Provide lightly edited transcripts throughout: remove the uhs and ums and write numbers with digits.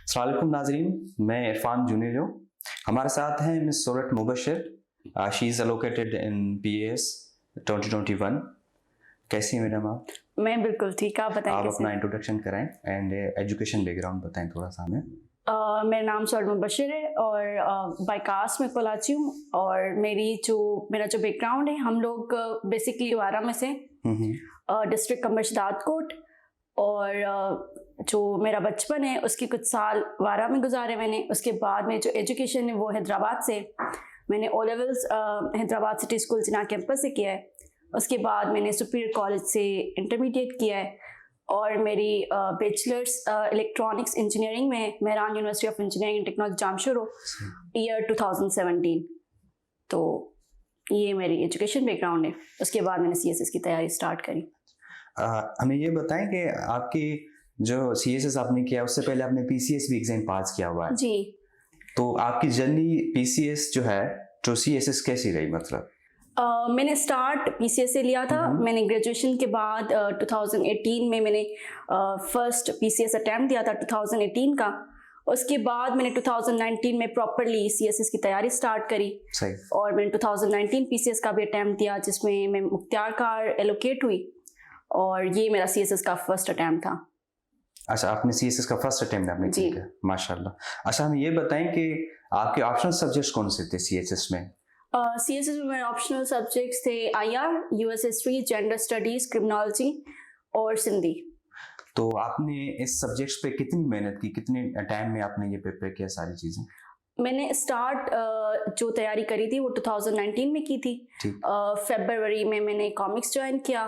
अस्सलाम वालेकुम नाज़रीन, मैं इरफान जुनेजो। हमारे साथ हैं miss Surat Mubashir. She is allocated in PAS 2021। कैसी हैं मैडम आप? मैं बिल्कुल ठीक। आप बताएं आप कैसे? अपना इंट्रोडक्शन कराएं एंड एजुकेशन बैकग्राउंड बताएं थोड़ा सा हमें। मेरा नाम सूरत मुबशिर है और बाय कास्ट मैं कोलाची हूँ। और मेरा जो बैकग्राउंड है, हम लोग बेसिकली वारा में से डिस्ट्रिक्ट कमर शदादकोट। और जो मेरा बचपन है उसके कुछ साल वारा में गुजारे मैंने। उसके बाद मेरी जो एजुकेशन है वो हैदराबाद से, मैंने O levels Hyderabad city school Jinnah campus से किया है। उसके बाद मैंने सुपीरियर कॉलेज से इंटरमीडिएट किया है और मेरी बैचलर्स इलेक्ट्रॉनिक्स इंजीनियरिंग में Mehran university of engineering and technology Jamshoro year 2017। तो ये मेरी एजुकेशन बैकग्राउंड है। उसके बाद मैंने CSS की तैयारी स्टार्ट करी। हमें ये बताएं कि आपकी जो CSS आपने किया उससे पहले आपने PCS भी एग्जाम पास किया हुआ है जी। तो आपकी जर्नी PCS जो है तो CSS कैसी रही मतलब? मैंने स्टार्ट PCS से लिया था। मैंने ग्रेजुएशन के बाद 2018 में मैंने फर्स्ट PCS अटैम्प्ट दिया था 2018 का। उसके बाद मैंने 2019 में प्रॉपरली CSS की तैयारी स्टार्ट करी। सही। और मैंने 2019 PCS का भी अटैम्प्ट दिया जिसमें मैं मुख्तियार कार एलोकेट हुई और ये मेरा CSS का फर्स्ट अटैम्प्ट था। अच्छा, आपने CSS का फर्स्ट अटेम्प्ट आपने किया, माशाल्लाह। अच्छा, हमें ये बताएं कि आपके ऑप्शनल सब्जेक्ट्स कौन से थे CSS में? CSS में मेरे ऑप्शनल सब्जेक्ट्स थे IR, US history, gender studies, criminology और सिंधी। तो आपने इस सब्जेक्ट्स पे कितनी मेहनत की, कितने टाइम में आपने ये प्रिपेयर किया सारी चीजें? मैंने स्टार्ट जो तैयारी करी थी वो 2019 में की थी। फरवरी में मैंने कॉमिक्स ज्वाइन किया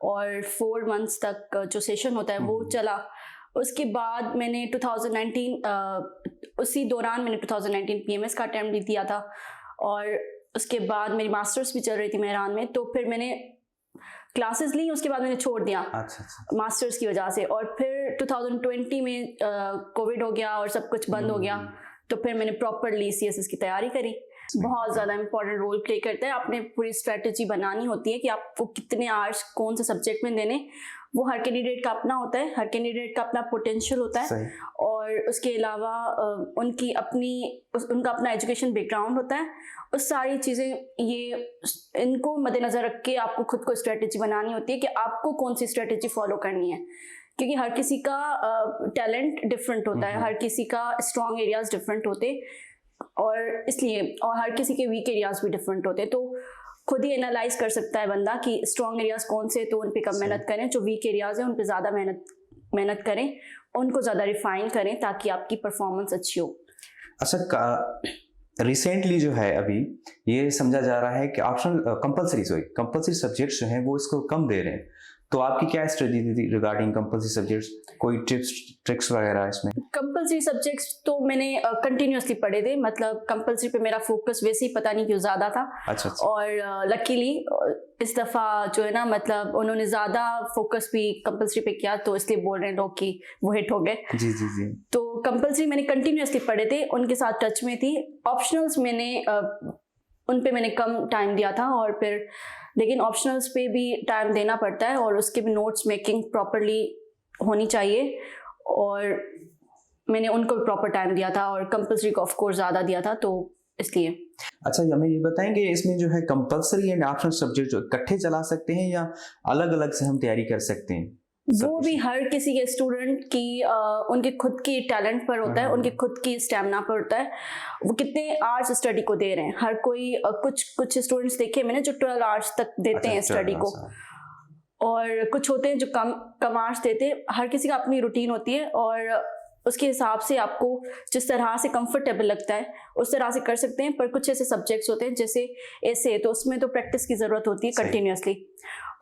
और 4 मंथ्स तक जो सेशन होता है वो चला। उसके बाद मैंने 2019 उसी दौरान मैंने 2019 PMS का अटैम्प्ट भी दिया था और उसके बाद मेरी मास्टर्स भी चल रही थी मेहरान में। तो फिर मैंने क्लासेस ली, उसके बाद मैंने छोड़ दिया मास्टर्स की वजह से। और फिर 2020 में कोविड हो गया और सब कुछ बंद हो गया। तो फिर मैंने प्रॉपरली CSS की तैयारी करी। बहुत ज़्यादा इंपॉर्टेंट रोल प्ले करता है। आपने पूरी स्ट्रेटजी बनानी होती है कि आपको कितने आवर्स कौन से सब्जेक्ट में देने। वो हर कैंडिडेट का अपना होता है, हर कैंडिडेट का अपना पोटेंशियल होता है और उसके अलावा उनका अपना एजुकेशन बैकग्राउंड होता है। उस सारी चीज़ें इनको मद्देनज़र रख के आपको खुद को स्ट्रेटजी बनानी होती है कि आपको कौन सी स्ट्रेटजी फॉलो करनी है, क्योंकि हर किसी का टैलेंट डिफरेंट होता है, हर किसी का स्ट्रॉन्ग एरियाज डिफरेंट होते और इसलिए और हर किसी के वीक एरियाज भी डिफरेंट होते हैं। तो खुद ही एनालाइज कर सकता है बंदा कि स्ट्रॉन्ग एरियाज कौन से, तो उन पे कम मेहनत करें। जो वीक एरियाज हैं उन पे ज़्यादा मेहनत करें, उनको ज़्यादा रिफाइन करें ताकि आपकी परफॉर्मेंस अच्छी हो। अच्छा, रिसेंटली जो है अभी ये समझा जा रहा है कि कंपल्सरी सब्जेक्ट्स जो हैं वो इसको कम दे रहे हैं। तो आपकी क्या स्ट्रेटजी थी रिगार्डिंग कंपल्सरी सब्जेक्ट्स? कोई टिप्स ट्रिक्स वगैरह इसमें? कंपल्सरी सब्जेक्ट्स तो मैंने कंटिन्यूसली पढ़े थे। मतलब कंपल्सरी पे मेरा फोकस वैसे ही पता नहीं क्यों ज़्यादा था। अच्छा। और लकीली इस दफ़ा जो है ना, मतलब उन्होंने ज़्यादा फोकस भी कंपल्सरी पे किया, तो इसलिए बोल रहे हैं लोग कि वो हिट हो गए। जी। तो कंपल्सरी मैंने कंटिन्यूसली पढ़े थे, उनके साथ टच में थी। ऑप्शनल्स उन पे मैंने कम टाइम दिया था और फिर लेकिन ऑप्शनल्स पे भी टाइम देना पड़ता है और उसके भी नोट्स मेकिंग प्रॉपरली होनी चाहिए और मैंने उनको भी प्रॉपर टाइम दिया था और कंपल्सरी को ऑफ कोर्स ज़्यादा दिया था, तो इसलिए। अच्छा, हमें ये बताएंगे इसमें जो है कंपल्सरी एंड ऑप्शनल सब्जेक्ट जो इकट्ठे चला सकते हैं या अलग अलग से हम तैयारी कर सकते हैं? वो भी हर किसी के स्टूडेंट की उनके खुद की टैलेंट पर होता है, उनके खुद की स्टैमिना पर होता है, वो कितने आवर्स स्टडी को दे रहे हैं। हर कोई कुछ स्टूडेंट्स देखे मैंने जो 12 आवर्स तक देते हैं स्टडी को, और कुछ होते हैं जो कम आवर्स देते हैं। हर किसी का अपनी रूटीन होती है और उसके हिसाब से आपको जिस तरह से कंफर्टेबल लगता है उस तरह से कर सकते हैं। पर कुछ ऐसे सब्जेक्ट्स होते हैं जैसे ऐसे, तो उसमें तो प्रैक्टिस की ज़रूरत होती है कंटिन्यूसली,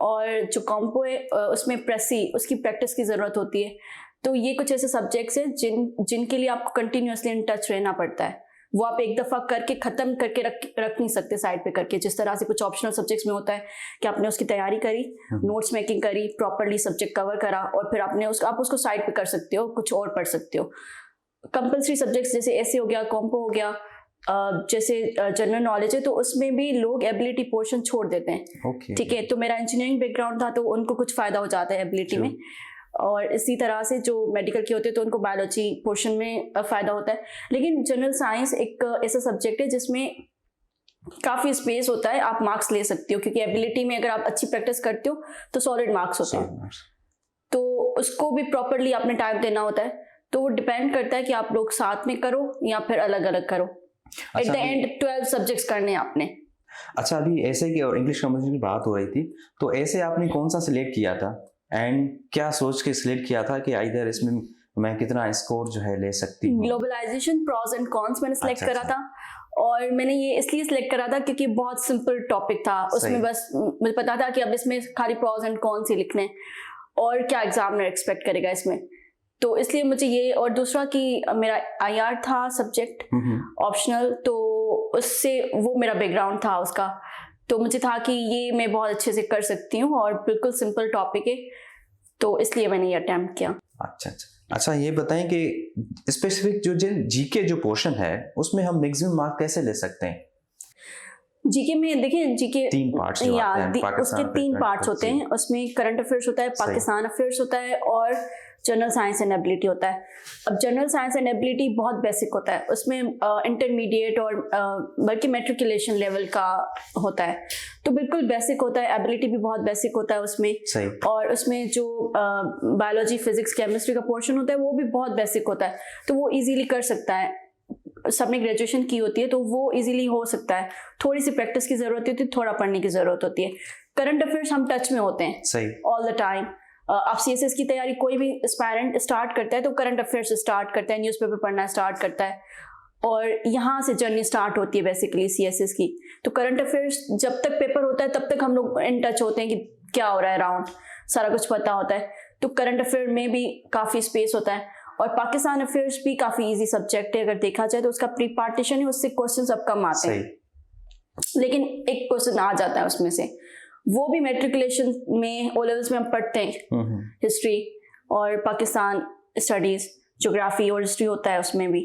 और जो कॉम्पो है उसमें उसकी प्रैक्टिस की ज़रूरत होती है। तो ये कुछ ऐसे सब्जेक्ट्स हैं जिनके लिए आपको कंटिन्यूसली इन टच रहना पड़ता है। वो आप एक दफ़ा करके ख़त्म करके रख नहीं सकते साइड पे करके। जिस तरह से कुछ ऑप्शनल सब्जेक्ट्स में होता है कि आपने उसकी तैयारी करी, नोट्स मेकिंग करी, प्रॉपरली सब्जेक्ट कवर करा और फिर आप उसको साइड पे कर सकते हो, कुछ और पढ़ सकते हो। कंपल्सरी सब्जेक्ट्स जैसे ऐसे हो गया, कॉम्पो हो गया, जैसे जनरल नॉलेज है, तो उसमें भी लोग एबिलिटी पोर्शन छोड़ देते हैं। ठीक है, तो मेरा इंजीनियरिंग बैकग्राउंड था तो उनको कुछ फ़ायदा हो जाता है एबिलिटी में। और इसी तरह से जो मेडिकल के होते हैं तो उनको बायोलॉजी पोर्शन में फ़ायदा होता है। लेकिन जनरल साइंस एक ऐसा सब्जेक्ट है जिसमें काफ़ी स्पेस होता है, आप मार्क्स ले सकते हो, क्योंकि एबिलिटी में अगर आप अच्छी प्रैक्टिस करते हो तो सॉलिड मार्क्स होते हैं, तो उसको भी प्रॉपरली आपने टाइम देना होता है। तो वो डिपेंड करता है कि आप लोग साथ में करो या फिर अलग अलग करो। एट द एंड 12 सब्जेक्ट्स करने हैं आपने। अच्छा, अभी ऐसे की और इंग्लिश कंपोजिशन की बात हो रही थी, तो ऐसे आपने कौन सा सिलेक्ट किया था एंड क्या सोच के सिलेक्ट किया था कि इधर इसमें मैं कितना स्कोर जो है ले सकती हूँ? ग्लोबलाइजेशन प्रॉस एंड कॉन्स मैंने सिलेक्ट अच्छा, करा था, और मैंने ये इसलिए सिलेक्ट करा था क्योंकि बहुत सिंपल टॉपिक था। उसमें बस मुझे पता था कि अब इसमें खाली प्रॉस एंड कॉन्स ही लिखने हैं और क्या एग्जामिनर एक्सपेक्ट करेगा इसमें, तो इसलिए मुझे ये। और दूसरा कि मेरा IR था सब्जेक्ट ऑप्शनल, तो उससे वो मेरा बैकग्राउंड था उसका, तो मुझे था कि ये मैं बहुत अच्छे से कर सकती हूँ और बिल्कुल सिंपल टॉपिक है, तो इसलिए मैंने ये अटेम्प्ट किया। अच्छा, ये बताएं कि स्पेसिफिक जो जीके जो पोर्शन है उसमें हम मैक्सिमम मार्क कैसे ले सकते हैं? जीके में देखिए, जीके 3 पार्ट्स उसके 3 पार्ट्स होते हैं। उसमें करंट अफेयर्स होता है, पाकिस्तान अफेयर्स होता है और जनरल साइंस एंड एबिलिटी होता है। अब जनरल साइंस एंड एबिलिटी बहुत बेसिक होता है, उसमें इंटरमीडिएट और बल्कि मैट्रिकुलेशन लेवल का होता है, तो बिल्कुल बेसिक होता है। एबिलिटी भी बहुत बेसिक होता है उसमें, और उसमें जो बायोलॉजी, फिजिक्स, केमिस्ट्री का पोर्शन होता है वो भी बहुत बेसिक होता है, तो वो इजीली कर सकता है। सबने ग्रेजुएशन की होती है तो वो इजीली हो सकता है। थोड़ी सी प्रैक्टिस की जरूरत होती है, थोड़ा पढ़ने की जरूरत होती है। करंट अफेयर्स हम टच में होते हैं ऑल द टाइम। आप CSS की तैयारी कोई भी एस्पायरेंट स्टार्ट करता है तो करंट अफेयर्स से स्टार्ट करता है, न्यूज़पेपर पढ़ना स्टार्ट करता है, और यहाँ से जर्नी स्टार्ट होती है बेसिकली CSS की। तो करंट अफेयर्स जब तक पेपर होता है तब तक हम लोग इन टच होते हैं कि क्या हो रहा है अराउंड, सारा कुछ पता होता है। तो करंट अफेयर में भी काफ़ी स्पेस होता है, और पाकिस्तान अफेयर्स भी काफ़ी इजी सब्जेक्ट है अगर देखा जाए तो। उसका प्री पार्टीशन है, उससे क्वेश्चन अब कम आते हैं, लेकिन एक क्वेश्चन आ जाता है उसमें से, वो भी मैट्रिकुलेशन में O लेवल्स में हम पढ़ते हैं, हिस्ट्री और पाकिस्तान स्टडीज़, ज्योग्राफी और हिस्ट्री होता है उसमें भी,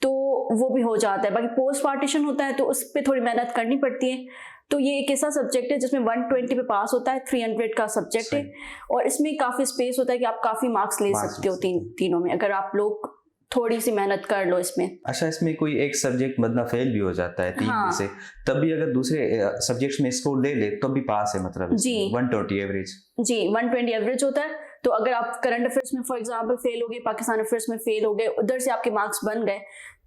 तो वो भी हो जाता है। बाकी पोस्ट पार्टीशन होता है तो उस पर थोड़ी मेहनत करनी पड़ती है। तो ये एक ऐसा सब्जेक्ट है जिसमें 120 पे पास होता है, 300 का सब्जेक्ट है, और इसमें काफ़ी स्पेस होता है कि आप काफ़ी मार्क्स ले सकते हो तीनों में, अगर आप लोग थोड़ी सी मेहनत कर लो इसमें। अच्छा, इसमें कोई एक सब्जेक्ट मतलब फेल भी हो जाता है 3 में से, तब भी अगर दूसरे सब्जेक्ट्स में स्कोर ले ले तो भी पास है, मतलब जी 120 एवरेज। जी 120 एवरेज होता है। तो अगर आप करंट अफेयर्स में फॉर एग्जांपल फेल हो गए, पाकिस्तान अफेयर्स में फेल हो गए, उधर से आपके मार्क्स बन गए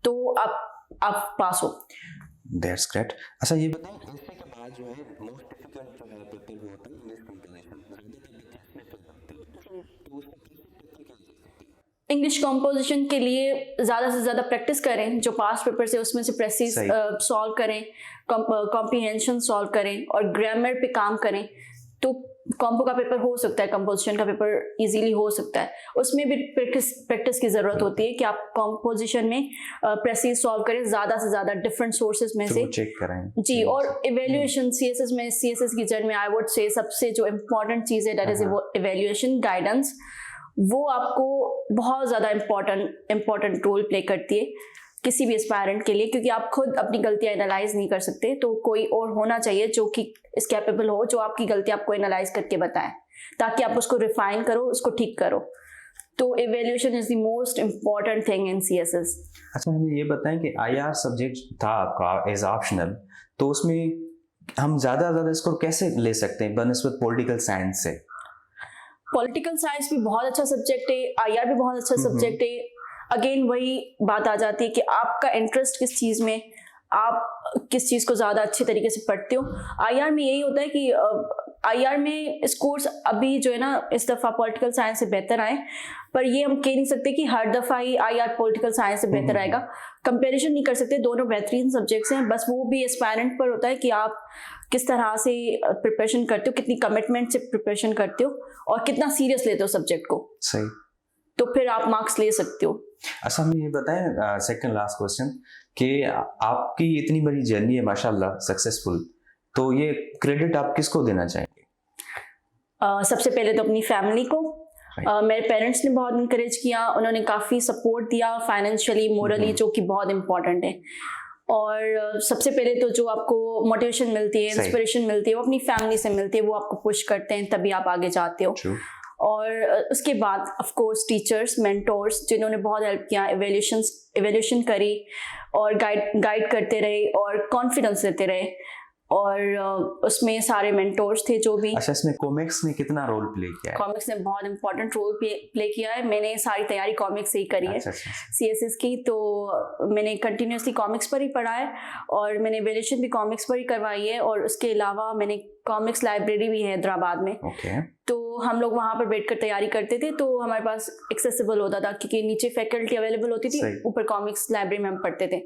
तो आप पास हो। That's great. अच्छा, ये बताएं इसके के बाद जो है मोस्ट डिफिकल्ट जो है पेपर होता है इंग्लिश कंपोजिशन, इंग्लिश कंपोजिशन के लिए ज़्यादा से ज़्यादा प्रैक्टिस करें, जो पास्ट पेपर से उसमें से प्रेसिस सॉल्व करें, कॉम्प्रिहेंशन सॉल्व करें और ग्रामर पे काम करें, तो कॉम्पो का पेपर हो सकता है, कंपोजिशन का पेपर इजीली हो सकता है। उसमें भी प्रैक्टिस की ज़रूरत होती है कि आप कंपोजिशन में प्रेसिस सॉल्व करें, ज़्यादा से ज़्यादा डिफरेंट सोर्सेज में से चेक करें जी। और इवेल्युएशन CSS की जर्नी आई वुड से सबसे जो इम्पोर्टेंट चीज़ है दैट इज इवेल्युएशन गाइडेंस, वो आपको बहुत ज़्यादा इम्पोर्टेंट रोल प्ले करती है किसी भी एस्पायरेंट के लिए, क्योंकि आप खुद अपनी गलतियां एनालाइज नहीं कर सकते, तो कोई और होना चाहिए जो कि इस कैपेबल हो, जो आपकी गलती आपको एनालाइज करके बताए, ताकि आप उसको रिफाइन करो, उसको ठीक करो। तो evaluation is the most important thing in CSS। अच्छा, हमें ये बताएं कि IR सब्जेक्ट था आपका एज ऑप्शनल, तो उसमें हम ज़्यादा स्कोर कैसे ले सकते हैं बनस्पत पॉलिटिकल साइंस से? पॉलिटिकल साइंस भी बहुत अच्छा सब्जेक्ट है, IR भी बहुत अच्छा सब्जेक्ट है। अगेन वही बात आ जाती है कि आपका इंटरेस्ट किस चीज़ में, आप किस चीज़ को ज़्यादा अच्छे तरीके से पढ़ते हो। IR में यही होता है कि IR में स्कोर्स अभी जो है ना इस दफ़ा पॉलिटिकल साइंस से बेहतर आए, पर ये हम कह नहीं सकते कि हर दफ़ा ही IR पॉलिटिकल साइंस से बेहतर आएगा। कंपैरिजन नहीं कर सकते, दोनों बेहतरीन सब्जेक्ट्स हैं, बस वो भी एस्पायरेंट पर होता है कि आप किस तरह से प्रिपरेशन करते हो, कितनी कमिटमेंट से प्रिपरेशन करते हो और कितना सीरियस लेते हो सब्जेक्ट को। सही, तो फिर आप मार्क्स ले सकते हो। अच्छा, हमें ये बताएं सेकंड लास्ट क्वेश्चन कि आपकी इतनी बड़ी जर्नी है माशाल्लाह सक्सेसफुल, तो ये क्रेडिट आप किसको देना चाहेंगे? सबसे पहले तो अपनी फैमिली को। मेरे पेरेंट्स ने बहुत इंकरेज किया, उन्होंने काफ़ी सपोर्ट दिया फाइनेंशियली, मोरली, जो कि बहुत इम्पोर्टेंट है। और सबसे पहले तो जो आपको मोटिवेशन मिलती है, इंस्पिरेशन मिलती है, वो अपनी फैमिली से मिलती है, वो आपको पुश करते हैं, तभी आप आगे जाते हो। और उसके बाद ऑफ कोर्स टीचर्स, मेंटोर्स जिन्होंने बहुत हेल्प किया, एवेल्यूशन करी और गाइड करते रहे और कॉन्फिडेंस देते रहे, और उसमें सारे मेंटोर्स थे जो भी। अच्छा, इसमें कॉमिक्स ने कितना रोल प्ले किया है? कॉमिक्स ने बहुत इंपॉर्टेंट रोल प्ले किया है। मैंने सारी तैयारी कॉमिक्स से ही करी है, अच्छा। CSS की, तो मैंने कंटिन्यूसली कॉमिक्स पर ही पढ़ा है और मैंने एवेल्यूशन भी कॉमिक्स पर ही करवाई है, और उसके अलावा मैंने कॉमिक्स लाइब्रेरी भी है हैदराबाद में। ओके। तो हम लोग वहाँ पर बैठकर तैयारी करते थे, तो हमारे पास एक्सेसिबल होता था क्योंकि नीचे फैकल्टी अवेलेबल होती थी, सही। ऊपर कॉमिक्स लाइब्रेरी में हम पढ़ते थे।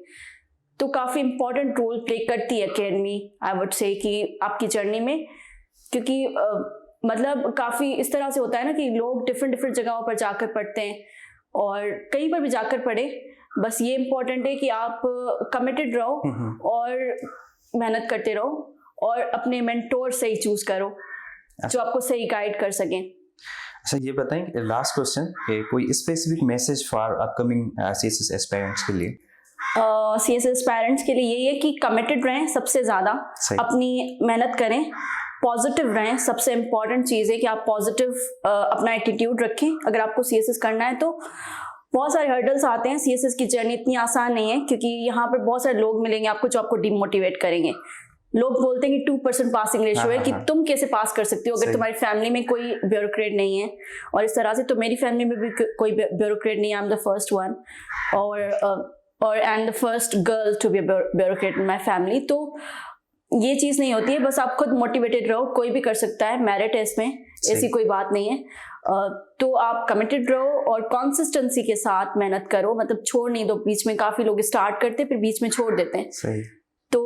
तो काफ़ी इंपॉर्टेंट रोल प्ले करती है एकेडमी, आई वुड से, कि आपकी जर्नी में, क्योंकि मतलब काफ़ी इस तरह से होता है ना कि लोग डिफरेंट जगहों पर जाकर पढ़ते हैं, और कहीं पर भी जाकर पढ़े, बस ये इम्पोर्टेंट है कि आप कमिटेड रहो और मेहनत करते रहो और अपने मेंटोर सही चूज करो जो आपको सही गाइड कर सकें। अच्छा, ये बताएं लास्ट क्वेश्चन कि कोई specific message for upcoming CSS aspirants के लिए? CSS पेरेंट्स के लिए यही है कि कमिटेड रहें, सबसे ज़्यादा सही। अपनी मेहनत करें, पॉजिटिव रहें। सबसे इम्पॉर्टेंट चीज़ है कि आप पॉजिटिव अपना एटीट्यूड रखें। अगर आपको CSS करना है तो बहुत सारे हर्डल्स आते हैं, CSS की जर्नी इतनी आसान नहीं है, क्योंकि यहाँ पर बहुत सारे लोग मिलेंगे आपको जो आपको डिमोटिवेट करेंगे। लोग बोलते हैं कि 2% पासिंग रेशियो है, कि तुम कैसे पास कर सकते हो अगर तुम्हारी फैमिली में कोई ब्यूरोक्रेट नहीं है, और इस तरह से। तो मेरी फैमिली में भी कोई ब्यूरोक्रेट नहीं है, I am the first one, और and the first girl to be bureaucrat in my family. तो ये चीज़ नहीं होती है, बस आप खुद मोटिवेटेड रहो, कोई भी कर सकता है, मेरिट है इसमें, ऐसी कोई बात नहीं है। तो आप कमिटेड रहो और कंसिस्टेंसी के साथ मेहनत करो, मतलब छोड़ नहीं दो बीच में। काफ़ी लोग स्टार्ट करते फिर बीच में छोड़ देते हैं, सही। तो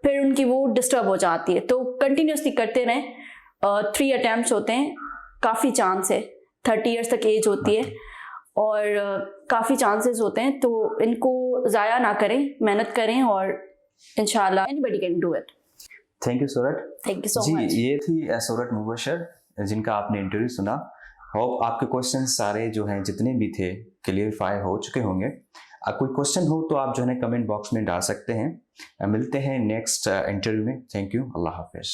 फिर उनकी वो डिस्टर्ब हो जाती है। तो कंटिन्यूसली करते रहें। 3 अटैम्प्ट्स होते हैं, काफ़ी चांस है, 30 ईयर्स तक एज होती है, और काफ़ी चांसेस होते हैं, तो इनको ज़ाया ना करें, मेहनत करें, और इंशाल्लाह anybody can do it. Thank you Surat. Thank you so जी, मच। ये थी सूरत मुबशर, जिनका आपने इंटरव्यू सुना। होप आपके क्वेश्चन सारे जो हैं जितने भी थे क्लियरिफाई हो चुके होंगे। कोई क्वेश्चन हो तो आप जो है कमेंट बॉक्स में डाल सकते हैं। मिलते हैं नेक्स्ट इंटरव्यू में। Thank you, Allah Hafiz.